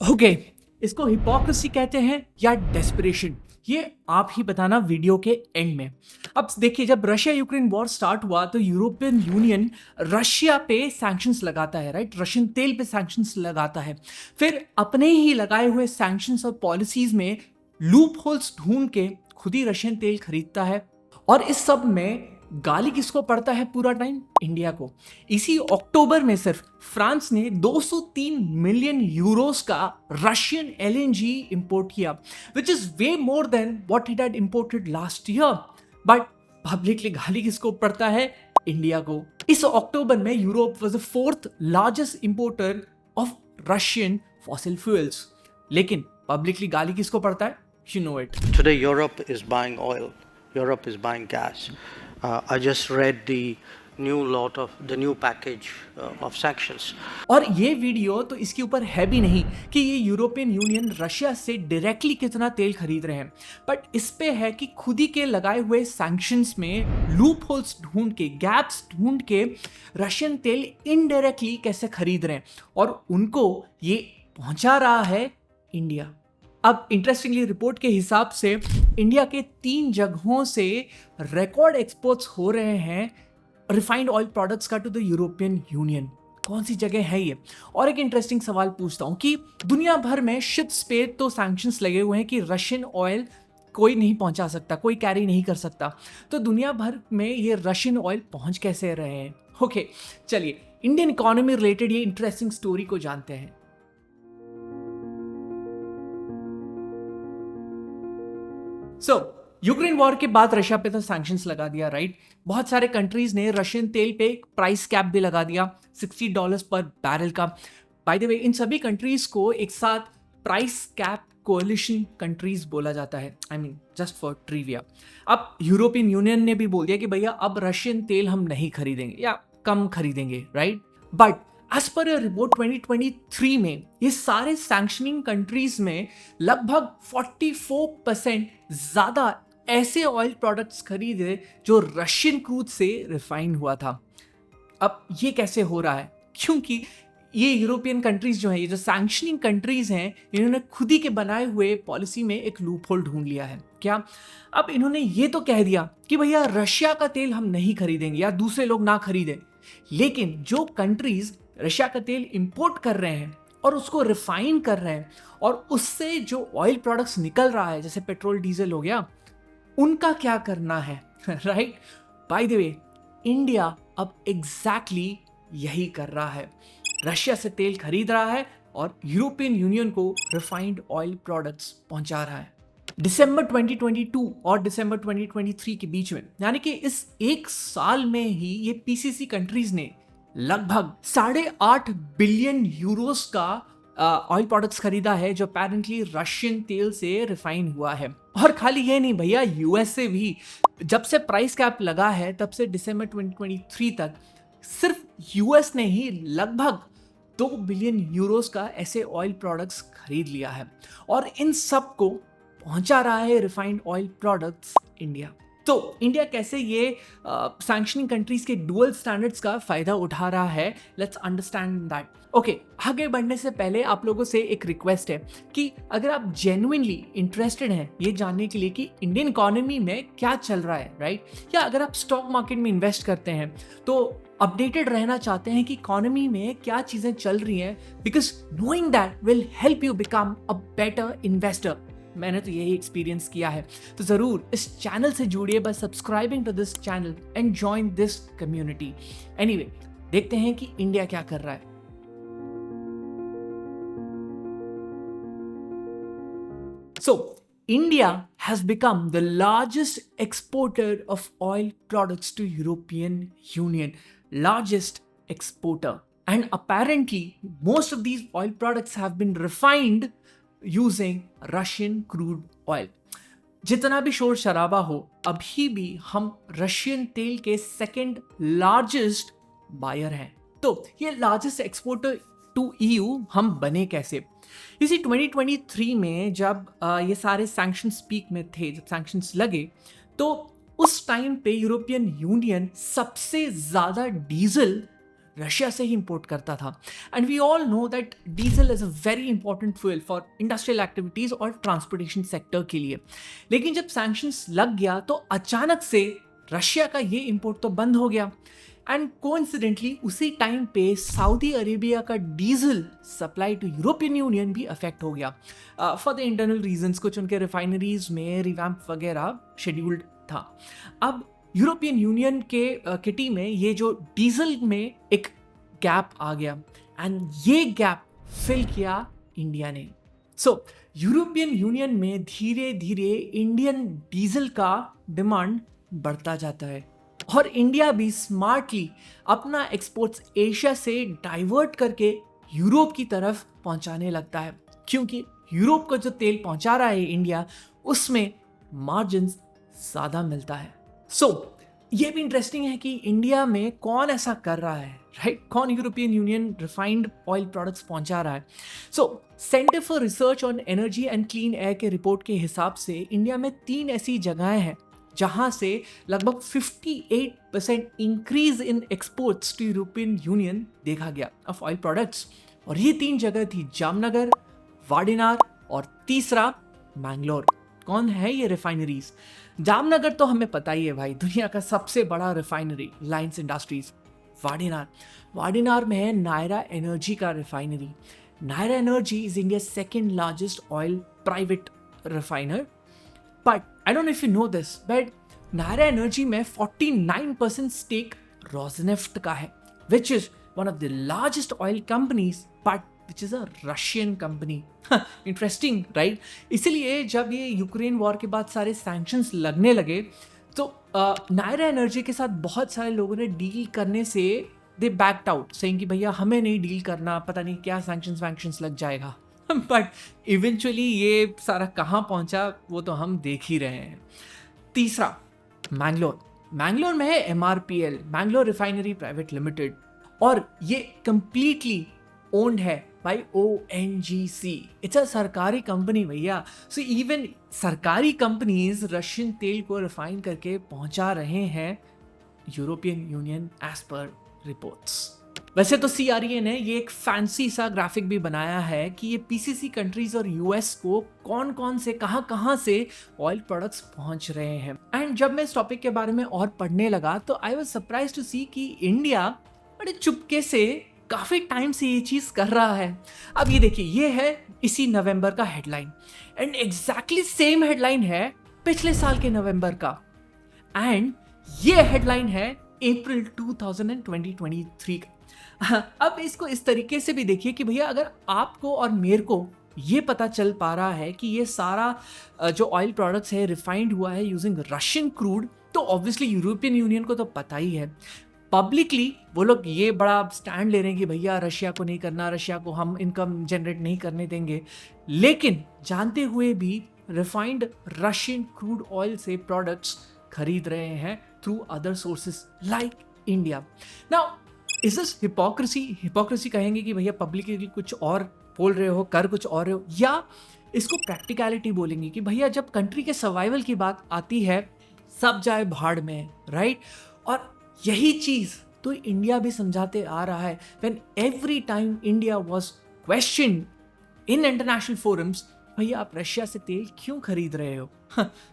Okay, इसको hypocrisy कहते हैं या डेस्परेशन, ये आप ही बताना वीडियो के एंड में। अब देखिए, जब रशिया यूक्रेन वॉर स्टार्ट हुआ तो यूरोपियन यूनियन रशिया पे सैंक्शंस लगाता है, राइट? रशियन तेल पे सैंक्शंस लगाता है। फिर अपने ही लगाए हुए सैंक्शंस और पॉलिसीज में लूप होल्स ढूंढ के खुद ही रशियन तेल खरीदता है। और इस सब में गाली किसको पड़ता है पूरा टाइम? इंडिया को। इसी अक्टूबर में सिर्फ फ्रांस ने 203 मिलियन यूरोस का रशियन एलएनजी इंपोर्ट किया, which is way more than what it had imported last year. But publicly गाली किसको पड़ता है? इंडिया को। इस अक्टूबर में Europe was the fourth largest importer of Russian fossil fuels. लेकिन पब्लिकली गाली किसको पड़ता है? You know it. Today, Europe is buying oil. Europe is buying gas. I just read the new package of sanctions. और ये video तो इसके ऊपर है भी नहीं कि ये यूरोपियन यूनियन रशिया से डायरेक्टली कितना तेल खरीद रहे हैं, बट इस पे है कि खुद ही के लगाए हुए सैंक्शंस में लूप होल्स ढूंढ के, गैप्स ढूंढ के रशियन तेल इनडायरेक्टली कैसे खरीद रहे हैं और उनको ये पहुंचा रहा है इंडिया। अब इंटरेस्टिंगली रिपोर्ट के हिसाब से इंडिया के 3 जगहों से रिकॉर्ड एक्सपोर्ट्स हो रहे हैं रिफाइंड ऑयल प्रोडक्ट्स का टू द यूरोपियन यूनियन। कौन सी जगह है ये? और एक इंटरेस्टिंग सवाल पूछता हूँ कि दुनिया भर में शिप्स पे तो सैंक्शंस लगे हुए हैं कि रशियन ऑयल कोई नहीं पहुंचा सकता, कोई कैरी नहीं कर सकता, तो दुनिया भर में ये रशियन ऑयल पहुंच कैसे रहे हैं? ओके, चलिए इंडियन इकोनॉमी रिलेटेड ये इंटरेस्टिंग स्टोरी को जानते हैं। यूक्रेन वॉर के बाद रशिया पे तो सैंक्शंस लगा दिया, राइट? बहुत सारे कंट्रीज ने रशियन तेल पे एक प्राइस कैप भी लगा दिया, $60 पर बैरल का। बाय द वे, इन सभी कंट्रीज को एक साथ प्राइस कैप कोalition कंट्रीज बोला जाता है। I mean, just for trivia. अब यूरोपियन यूनियन ने भी बोल दिया कि भैया अब रशियन तेल हम नहीं खरीदेंगे या कम खरीदेंगे, right? But as per a report 2023 में ये सारे सैंक्शनिंग कंट्रीज में लगभग 44% ज्यादा ऐसे ऑयल प्रोडक्ट्स खरीदे जो रशियन क्रूड से रिफाइन हुआ था। अब ये कैसे हो रहा है? क्योंकि ये यूरोपियन कंट्रीज जो हैं, ये जो सैंक्शनिंग कंट्रीज हैं, इन्होंने खुद ही के बनाए हुए पॉलिसी में एक लूप होल ढूंढ लिया है। क्या? अब इन्होंने ये तो कह दिया कि भैया रशिया का तेल हम नहीं खरीदेंगे या दूसरे लोग ना खरीदें, लेकिन जो कंट्रीज रशिया का तेल इंपोर्ट कर रहे हैं और उसको रिफाइन कर रहे हैं और उससे जो ऑयल प्रोडक्ट्स निकल रहा है, जैसे पेट्रोल डीजल हो गया, उनका क्या करना है? Right? By the way, India अब एग्जैक्टली यही कर रहा है। रशिया से तेल खरीद रहा है और यूरोपियन यूनियन को रिफाइंड ऑयल प्रोडक्ट्स पहुंचा रहा है। दिसंबर 2022 और दिसंबर 2023 के बीच में, यानी कि इस एक साल में ही ये पीसीसी कंट्रीज ने लगभग 8.5 बिलियन यूरोस का ऑयल प्रोडक्ट्स खरीदा है जो अपेरेंटली रशियन तेल से रिफाइन हुआ है। और खाली ये नहीं भैया, यूएसए भी जब से प्राइस कैप लगा है तब से दिसंबर 2023 तक सिर्फ यूएस ने ही लगभग 2 बिलियन यूरोस का ऐसे ऑयल प्रोडक्ट्स खरीद लिया है और इन सब को पहुंचा रहा है रिफाइंड ऑयल प्रोडक्ट्स इंडिया। तो इंडिया कैसे ये सैंक्शनिंग कंट्रीज के डुअल स्टैंडर्ड्स का फायदा उठा रहा है, लेट्स अंडरस्टैंड दैट। ओके, आगे बढ़ने से पहले आप लोगों से एक रिक्वेस्ट है कि अगर आप जेन्युइनली इंटरेस्टेड हैं ये जानने के लिए कि इंडियन इकोनॉमी में क्या चल रहा है, राइट, या अगर आप स्टॉक मार्केट में इन्वेस्ट करते हैं तो अपडेटेड रहना चाहते हैं कि इकोनॉमी में क्या चीजें चल रही हैं, because knowing that will help you become a better investor. मैंने तो यही एक्सपीरियंस किया है। तो जरूर इस चैनल से जुड़िए by subscribing to this channel and join this community. Anyway, देखते हैं कि इंडिया क्या कर रहा है। So, India has become the largest exporter of oil products to European Union. Largest exporter. And apparently, most of these oil products have been refined using Russian crude oil. जितना भी शोर शराबा हो, अभी भी हम रशियन तेल के सेकेंड लार्जेस्ट बायर हैं। तो ये लार्जेस्ट एक्सपोर्टर टू ईयू हम बने कैसे? इसी 2023 में जब ये सारे सैंक्शंस पीक में थे, जब सैंक्शंस लगे, तो उस टाइम पे यूरोपियन यूनियन सबसे ज्यादा डीजल रशिया से ही इंपोर्ट करता था। And we all know that diesel is a very important fuel for industrial activities और ट्रांसपोर्टेशन सेक्टर के लिए। लेकिन जब सैंक्शंस लग गया तो अचानक से रशिया का ये इंपोर्ट तो बंद हो गया। एंड कोइंसिडेंटली उसी टाइम पे सऊदी अरेबिया का diesel supply to European Union भी अफेक्ट हो गया फॉर द इंटरनल रीजंस। कुछ उनके रिफाइनरीज में रिवैम्प वगैरह शेड्यूल्ड था। अब यूरोपियन यूनियन के किटी में ये जो डीजल में एक गैप आ गया एंड ये गैप फिल किया इंडिया ने। सो यूरोपियन यूनियन में धीरे धीरे इंडियन डीजल का डिमांड बढ़ता जाता है और इंडिया भी स्मार्टली अपना एक्सपोर्ट्स एशिया से डाइवर्ट करके यूरोप की तरफ पहुंचाने लगता है, क्योंकि यूरोप को जो तेल पहुंचा रहा है इंडिया, उसमें मार्जिन्स ज़्यादा मिलता है। सो ये भी इंटरेस्टिंग है कि इंडिया में कौन ऐसा कर रहा है, राइट? कौन European union refined oil products पहुंचा रहा है? So centre for research on energy and clean air के रिपोर्ट के हिसाब से इंडिया में 3 ऐसी जगहें हैं जहां से लगभग 58% increase in exports to European Union देखा गया ऑफ ऑयल प्रोडक्ट्स। और ये 3 जगह थी जामनगर, वाडिनार और तीसरा मैंगलोर। कौन है ये रिफाइनरीज? जामनगर तो हमें पता ही है भाई, दुनिया का सबसे बड़ा रिफाइनरी रिलायंस इंडस्ट्रीज। वाडिनार में है नायरा एनर्जी का refinery. Nayara Energy is India second largest oil private refiner. But I don't know if you know this, but Nayara Energy में 49% स्टेक रोजनेफ्ट का है, which is one of the largest oil companies, but which is a Russian company. Interesting, right? इसीलिए जब ये Ukraine war के बाद सारे sanctions लगने लगे तो नायरा एनर्जी के साथ बहुत सारे लोगों ने डील करने से दे बैक्ड आउट, सेइंग कि भैया हमें नहीं डील करना, पता नहीं क्या सैंक्शंस लग जाएगा। बट इवेंचुअली ये सारा कहाँ पहुंचा वो तो हम देख ही रहे हैं। तीसरा मैंगलोर में है MRPL, Mangalore Refinery Private Limited, और ये कंप्लीटली ओन्ड है बाय ONGC। इट्स अ सरकारी कंपनी भैया। सो इवन सरकारी कंपनीज रशियन तेल को रिफाइन करके पहुंचा रहे हैं European Union as per reports. वैसे तो CREA ने ये एक फैंसी सा ग्राफिक भी बनाया है कि ये PCC कंट्रीज और US को कौन कौन से कहाँ से ऑयल प्रोडक्ट्स पहुंच रहे हैं। एंड जब मैं इस टॉपिक के बारे में और पढ़ने लगा तो आई वाज सरप्राइज्ड टू सी कि इंडिया बड़े चुपके से काफ़ी टाइम से ये चीज़ कर रहा है। अब ये देखिए, ये है इसी नवंबर का headline and exactly same headline है पिछले साल के नवंबर का, एंड ये हेडलाइन है अप्रैल 2023 का। अब इसको इस तरीके से भी देखिए कि भैया अगर आपको और मेरे को ये पता चल पा रहा है कि ये सारा जो ऑयल प्रोडक्ट्स है रिफाइंड हुआ है यूजिंग रशियन क्रूड, तो ऑब्वियसली यूरोपियन यूनियन को तो पता ही है। पब्लिकली वो लोग ये बड़ा स्टैंड ले रहे हैं कि भैया रशिया को नहीं करना, रशिया को हम इनकम जनरेट नहीं करने देंगे, लेकिन जानते हुए भी रिफाइंड रशियन क्रूड ऑयल से प्रोडक्ट्स खरीद रहे हैं through other sources like India. Now is this hypocrisy कहेंगे कि भैया पब्लिकली कुछ और बोल रहे हो, कर कुछ और रहे हो, या इसको प्रैक्टिकलिटी बोलेंगे कि भैया जब कंट्री के सर्वाइवल की बात आती है सब जाए भाड़ में, राइट? और यही चीज तो इंडिया भी समझाते आ रहा है। When every time India was questioned in international forums, भैया आप रशिया से तेल क्यों खरीद रहे हो?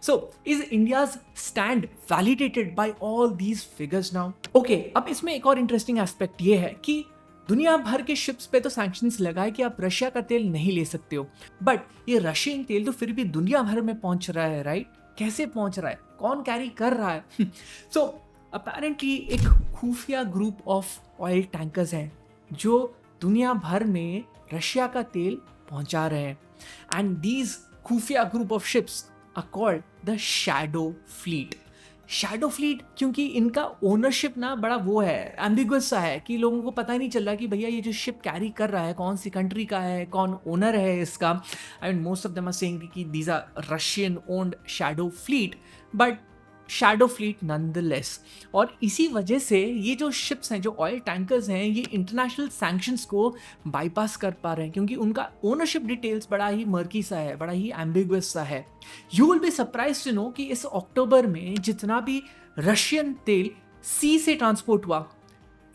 So is India's stand validated bye all these figures now? Okay, अब इसमें एक और इंटरेस्टिंग एस्पेक्ट ये है कि दुनिया भर के शिप्स पे तो सैंक्शंस लगाए कि आप रशिया का तेल नहीं ले सकते हो, बट ये रशियन तेल तो फिर भी दुनिया भर में पहुंच रहा है, राइट? कैसे पहुंच रहा है, कौन कैरी कर रहा है? सो अपेरेंटली एक खुफिया ग्रुप ऑफ ऑयल टैंकर्स हैं जो दुनिया भर में रशिया का तेल पहुंचा रहे हैं, एंड दीज खुफिया group of ships are called the shadow fleet. Shadow fleet क्योंकि इनका ओनरशिप ना बड़ा वो है, एम्बिगुअस सा है कि लोगों को पता ही नहीं चल रहा कि भैया ये जो शिप कैरी कर रहा है कौन सी कंट्री का है, कौन ओनर है इसका। I mean most of them are saying कि these are Russian owned shadow fleet, but shadow fleet nonetheless. और इसी वजह से ये जो शिप्स हैं, जो ऑयल टैंकर्स हैं, ये इंटरनेशनल सैंक्शंस को बाईपास कर पा रहे हैं क्योंकि उनका ओनरशिप डिटेल्स बड़ा ही मर्की सा है, बड़ा ही एम्बिगुअस सा है। You will be surprised to know कि इस अक्टूबर में जितना भी रशियन तेल सी से ट्रांसपोर्ट हुआ,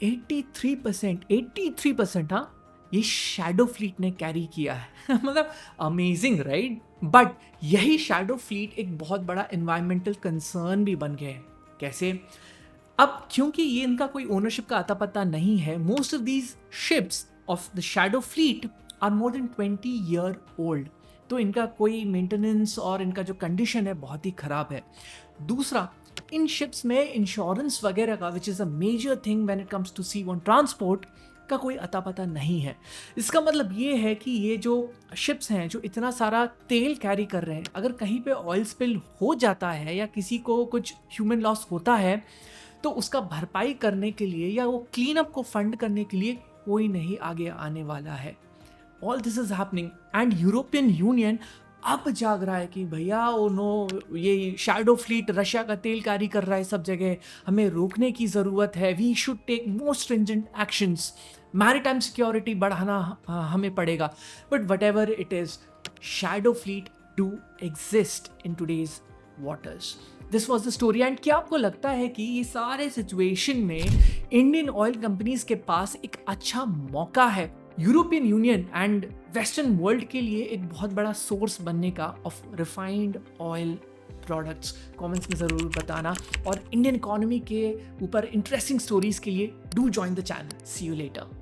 83%, हाँ, ये शैडो फ्लीट ने कैरी किया है। मतलब अमेजिंग, राइट? बट यही शैडो फ्लीट एक बहुत बड़ा एनवायरमेंटल कंसर्न भी बन गए। कैसे? अब क्योंकि ये इनका कोई ओनरशिप का अता पता नहीं है, most of these ships of the shadow fleet are more than 20 year old, तो इनका कोई मेंटेनेंस और इनका जो कंडीशन है बहुत ही ख़राब है। दूसरा, इन शिप्स में इंश्योरेंस वगैरह का, which is a major thing when it comes to seaborne transport, का कोई अता पता नहीं है। इसका मतलब ये है कि ये जो शिप्स हैं जो इतना सारा तेल कैरी कर रहे हैं, अगर कहीं पे ऑयल स्पिल हो जाता है या किसी को कुछ ह्यूमन लॉस होता है, तो उसका भरपाई करने के लिए या वो क्लीन अप को फंड करने के लिए कोई नहीं आगे आने वाला है। All this is happening and European union अब जाग रहा है कि भैया ओ नो, ये शैडो फ्लीट रशिया का तेल कैरी कर रहा है सब जगह, हमें रोकने की ज़रूरत है। We should take more stringent actions, maritime security बढ़ाना हमें पड़ेगा। But whatever it is, shadow fleet do exist in today's waters. This was the story. And क्या आपको लगता है कि ये सारे सिचुएशन में इंडियन ऑयल कंपनीज के पास एक अच्छा मौका है European union and western world के लिए एक बहुत बड़ा सोर्स बनने का of refined oil products? Comments में ज़रूर बताना, और इंडियन इकोनॉमी के ऊपर इंटरेस्टिंग स्टोरीज के लिए do join the channel. See you letter.